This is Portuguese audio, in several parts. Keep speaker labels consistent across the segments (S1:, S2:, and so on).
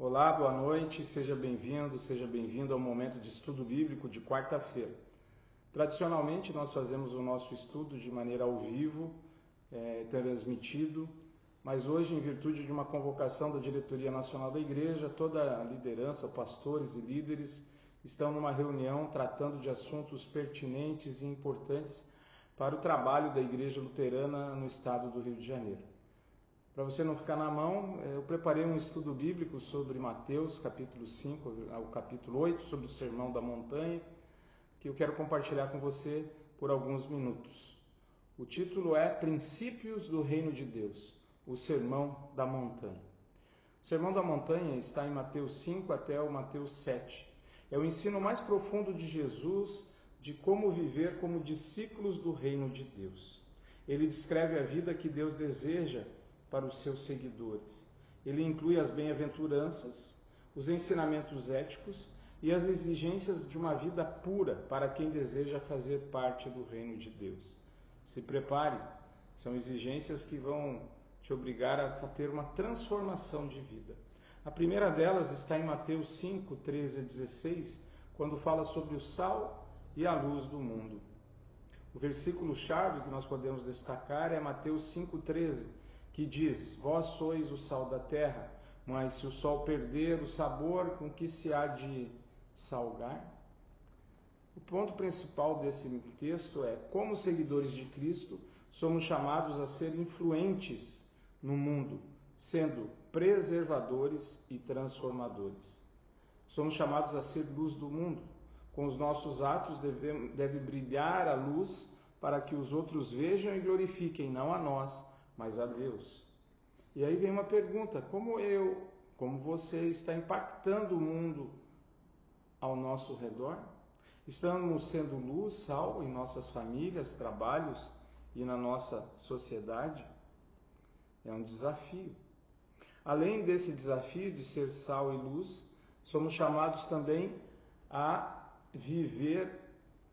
S1: Olá, boa noite, seja bem-vindo ao momento de estudo bíblico de quarta-feira. Tradicionalmente, nós fazemos o nosso estudo de maneira ao vivo, transmitido, mas hoje, em virtude de uma convocação da Diretoria Nacional da Igreja, toda a liderança, pastores e líderes, estão numa reunião tratando de assuntos pertinentes e importantes para o trabalho da Igreja Luterana no estado do Rio de Janeiro. Para você não ficar na mão, eu preparei um estudo bíblico sobre Mateus, capítulo 5 ao capítulo 8, sobre o Sermão da Montanha, que eu quero compartilhar com você por alguns minutos. O título é Princípios do Reino de Deus, o Sermão da Montanha. O Sermão da Montanha está em Mateus 5 até o Mateus 7. É o ensino mais profundo de Jesus de como viver como discípulos do Reino de Deus. Ele descreve a vida que Deus deseja para os seus seguidores. Ele inclui as bem-aventuranças, os ensinamentos éticos e as exigências de uma vida pura para quem deseja fazer parte do reino de Deus. Se prepare, são exigências que vão te obrigar a ter uma transformação de vida. A primeira delas está em Mateus 5, 13 a 16, quando fala sobre o sal e a luz do mundo. O versículo-chave que nós podemos destacar é Mateus 5, 13, que diz: Vós sois o sal da terra, mas se o sol perder o sabor, com que se há de salgar? O ponto principal desse texto é: como seguidores de Cristo, somos chamados a ser influentes no mundo, sendo preservadores e transformadores. Somos chamados a ser luz do mundo. Com os nossos atos deve brilhar a luz para que os outros vejam e glorifiquem não a nós, mas a Deus. E aí vem uma pergunta: como você está impactando o mundo ao nosso redor? Estamos sendo luz, sal em nossas famílias, trabalhos e na nossa sociedade? É um desafio. Além desse desafio de ser sal e luz, somos chamados também a viver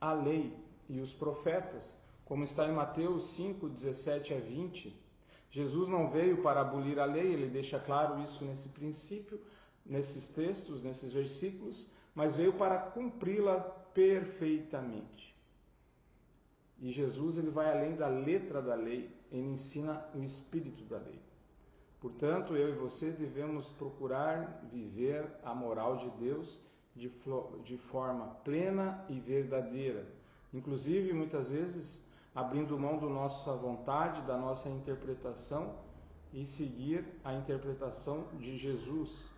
S1: a lei e os profetas, como está em Mateus 5, 17 a 20. Jesus não veio para abolir a lei, ele deixa claro isso nesse princípio, nesses textos, nesses versículos, mas veio para cumpri-la perfeitamente. E Jesus ele vai além da letra da lei, ele ensina o espírito da lei. Portanto, eu e você devemos procurar viver a moral de Deus de forma plena e verdadeira. Inclusive, muitas vezes, abrindo mão da nossa vontade, da nossa interpretação e seguir a interpretação de Jesus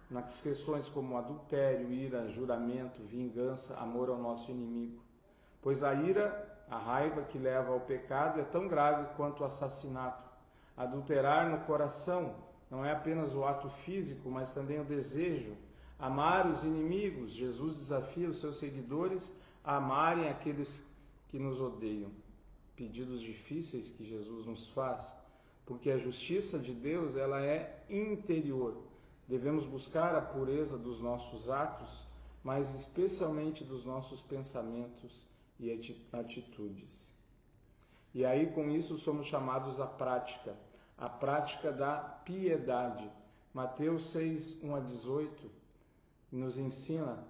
S1: nas questões como adultério, ira, juramento, vingança, amor ao nosso inimigo. Pois a ira, a raiva que leva ao pecado é tão grave quanto o assassinato. Adulterar no coração não é apenas o ato físico, mas também o desejo. Amar os inimigos. Jesus desafia os seus seguidores a amarem aqueles que nos odeiam. Pedidos difíceis que Jesus nos faz, porque a justiça de Deus ela é interior. Devemos buscar a pureza dos nossos atos, mas especialmente dos nossos pensamentos e atitudes. E aí com isso somos chamados à prática da piedade. Mateus 6, 1 a 18 nos ensina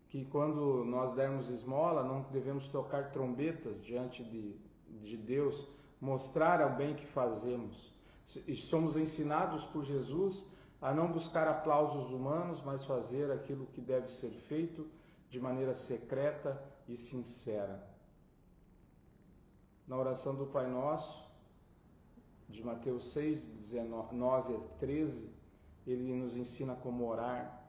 S1: que quando nós dermos esmola, não devemos tocar trombetas diante de Deus, mostrar ao bem que fazemos. Somos ensinados por Jesus a não buscar aplausos humanos, mas fazer aquilo que deve ser feito de maneira secreta e sincera. Na oração do Pai Nosso, de Mateus 6, 19 a 13, ele nos ensina como orar.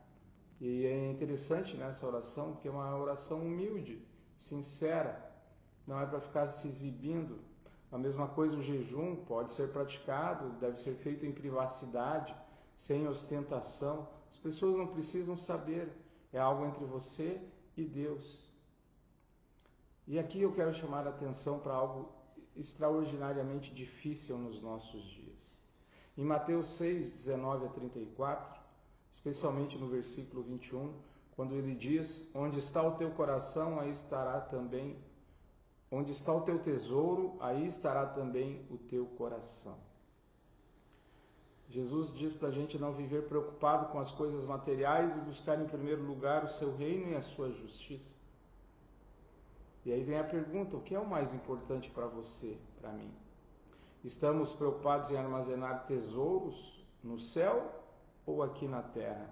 S1: E é interessante nessa oração, porque é uma oração humilde, sincera, não é para ficar se exibindo. A mesma coisa o jejum pode ser praticado, deve ser feito em privacidade, sem ostentação. As pessoas não precisam saber, é algo entre você e Deus. E aqui eu quero chamar a atenção para algo extraordinariamente difícil nos nossos dias. Em Mateus 6, 19 a 34, especialmente no versículo 21, quando ele diz: onde está o teu coração, aí estará também, onde está o teu tesouro, aí estará também o teu coração. Jesus diz para a gente não viver preocupado com as coisas materiais e buscar em primeiro lugar o seu reino e a sua justiça. E aí vem a pergunta, o que é o mais importante para você, para mim? Estamos preocupados em armazenar tesouros no céu ou aqui na terra?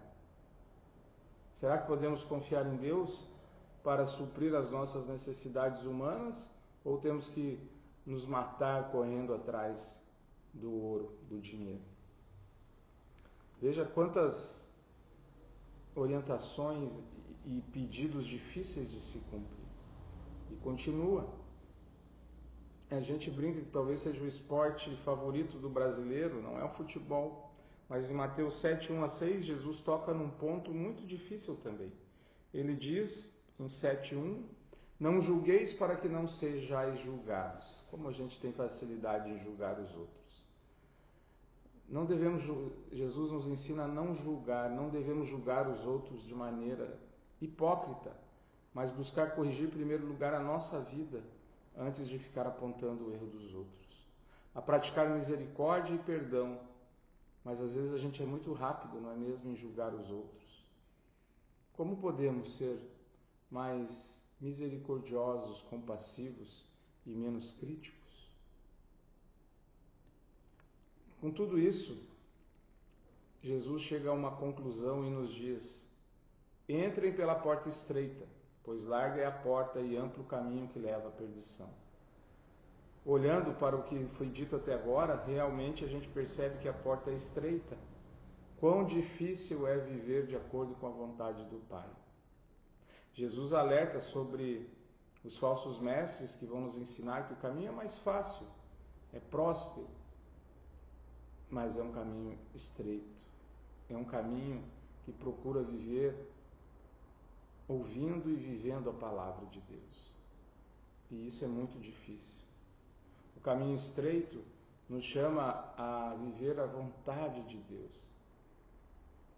S1: Será que podemos confiar em Deus para suprir as nossas necessidades humanas ou temos que nos matar correndo atrás do ouro, do dinheiro? Veja quantas orientações e pedidos difíceis de se cumprir. E continua. A gente brinca que talvez seja o esporte favorito do brasileiro, não é o futebol. Mas em Mateus 7, 1-6, Jesus toca num ponto muito difícil também. Ele diz, em 7:1, não julgueis para que não sejais julgados. Como a gente tem facilidade em julgar os outros. Não devemos, Jesus nos ensina a não julgar, não devemos julgar os outros de maneira hipócrita, mas buscar corrigir em primeiro lugar a nossa vida, antes de ficar apontando o erro dos outros. A praticar misericórdia e perdão, mas às vezes a gente é muito rápido, não é mesmo, em julgar os outros. Como podemos ser mais misericordiosos, compassivos e menos críticos? Com tudo isso, Jesus chega a uma conclusão e nos diz: entrem pela porta estreita, pois larga é a porta e amplo o caminho que leva à perdição. Olhando para o que foi dito até agora, realmente a gente percebe que a porta é estreita. Quão difícil é viver de acordo com a vontade do Pai. Jesus alerta sobre os falsos mestres que vão nos ensinar que o caminho é mais fácil, é próspero, mas é um caminho estreito. É um caminho que procura viver ouvindo e vivendo a palavra de Deus. E isso é muito difícil. O caminho estreito nos chama a viver a vontade de Deus,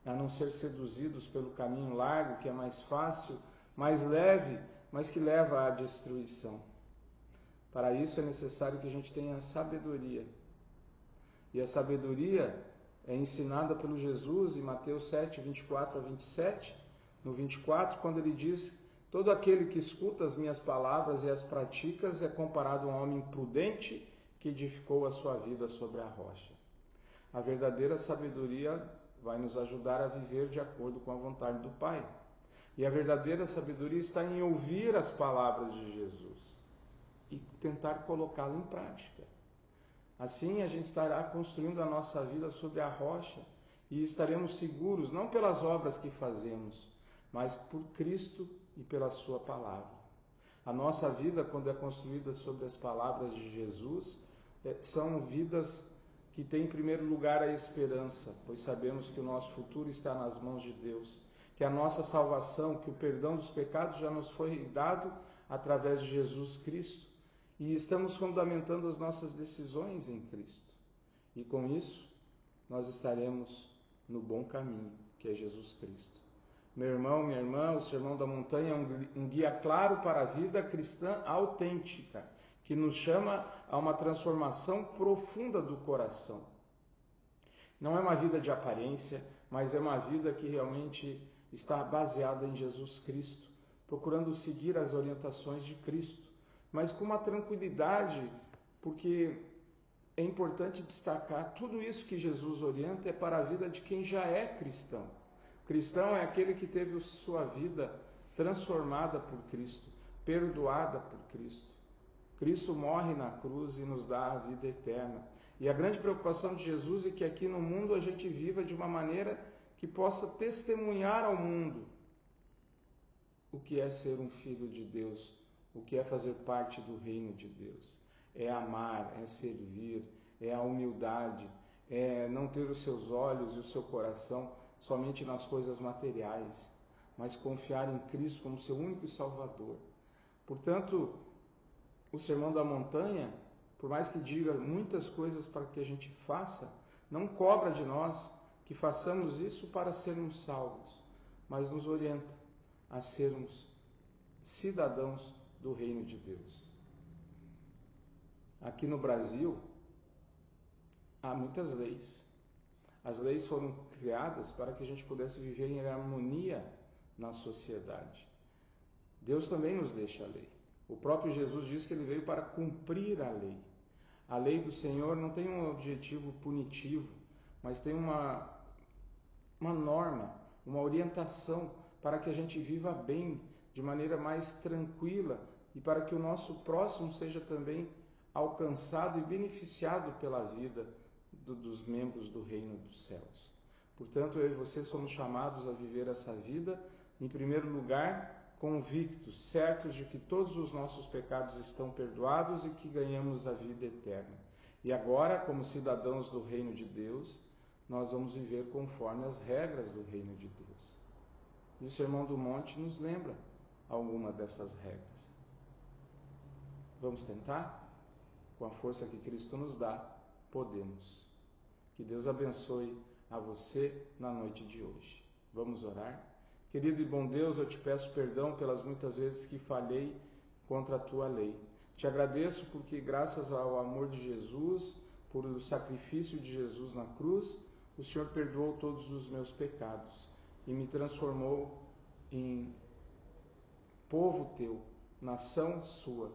S1: a não ser seduzidos pelo caminho largo, que é mais fácil, mais leve, mas que leva à destruição. Para isso é necessário que a gente tenha sabedoria. E a sabedoria é ensinada pelo Jesus em Mateus 7, 24-27, no 24, quando ele diz: todo aquele que escuta as minhas palavras e as pratica é comparado a um homem prudente que edificou a sua vida sobre a rocha. A verdadeira sabedoria vai nos ajudar a viver de acordo com a vontade do Pai. E a verdadeira sabedoria está em ouvir as palavras de Jesus e tentar colocá-la em prática. Assim a gente estará construindo a nossa vida sobre a rocha e estaremos seguros não pelas obras que fazemos, mas por Cristo e pela sua palavra. A nossa vida, quando é construída sobre as palavras de Jesus, são vidas que têm em primeiro lugar a esperança, pois sabemos que o nosso futuro está nas mãos de Deus, que a nossa salvação, que o perdão dos pecados já nos foi dado através de Jesus Cristo. E estamos fundamentando as nossas decisões em Cristo. E com isso, nós estaremos no bom caminho, que é Jesus Cristo. Meu irmão, minha irmã, o Sermão da Montanha é um guia claro para a vida cristã autêntica, que nos chama a uma transformação profunda do coração. Não é uma vida de aparência, mas é uma vida que realmente está baseada em Jesus Cristo, procurando seguir as orientações de Cristo, mas com uma tranquilidade, porque é importante destacar, tudo isso que Jesus orienta é para a vida de quem já é cristão. Cristão é aquele que teve sua vida transformada por Cristo, perdoada por Cristo. Cristo morre na cruz e nos dá a vida eterna. E a grande preocupação de Jesus é que aqui no mundo a gente viva de uma maneira que possa testemunhar ao mundo o que é ser um filho de Deus, o que é fazer parte do reino de Deus. É amar, é servir, é a humildade, é não ter os seus olhos e o seu coração somente nas coisas materiais, mas confiar em Cristo como seu único Salvador. Portanto, o Sermão da Montanha, por mais que diga muitas coisas para que a gente faça, não cobra de nós que façamos isso para sermos salvos, mas nos orienta a sermos cidadãos do reino de Deus. Aqui no Brasil, há muitas leis. As leis foram criadas para que a gente pudesse viver em harmonia na sociedade. Deus também nos deixa a lei. O próprio Jesus diz que ele veio para cumprir a lei. A lei do Senhor não tem um objetivo punitivo, mas tem uma norma, uma orientação para que a gente viva bem, de maneira mais tranquila e para que o nosso próximo seja também alcançado e beneficiado pela vida dos membros do reino dos céus. Portanto, eu e você somos chamados a viver essa vida, em primeiro lugar, convictos, certos de que todos os nossos pecados estão perdoados e que ganhamos a vida eterna. E agora, como cidadãos do reino de Deus, nós vamos viver conforme as regras do reino de Deus. E o Sermão do Monte nos lembra alguma dessas regras. Vamos tentar? Com a força que Cristo nos dá, podemos. Que Deus abençoe a você na noite de hoje. Vamos orar? Querido e bom Deus, eu te peço perdão pelas muitas vezes que falhei contra a tua lei. Te agradeço porque, graças ao amor de Jesus, por o sacrifício de Jesus na cruz, o Senhor perdoou todos os meus pecados e me transformou em povo teu, nação sua,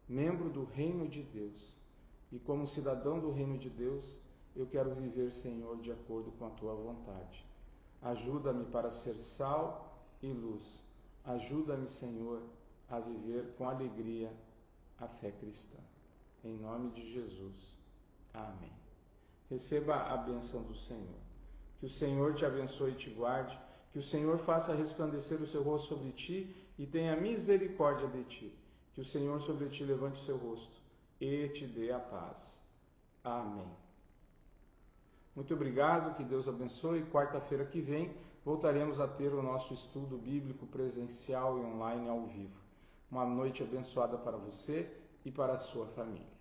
S1: membro do reino de Deus. E como cidadão do reino de Deus, eu quero viver, Senhor, de acordo com a tua vontade. Ajuda-me para ser sal e luz. Ajuda-me, Senhor, a viver com alegria a fé cristã. Em nome de Jesus. Amém. Receba a bênção do Senhor. Que o Senhor te abençoe e te guarde. Que o Senhor faça resplandecer o seu rosto sobre ti e tenha misericórdia de ti. Que o Senhor sobre ti levante o seu rosto e te dê a paz. Amém. Muito obrigado, que Deus abençoe. Quarta-feira que vem voltaremos a ter o nosso estudo bíblico presencial e online ao vivo. Uma noite abençoada para você e para a sua família.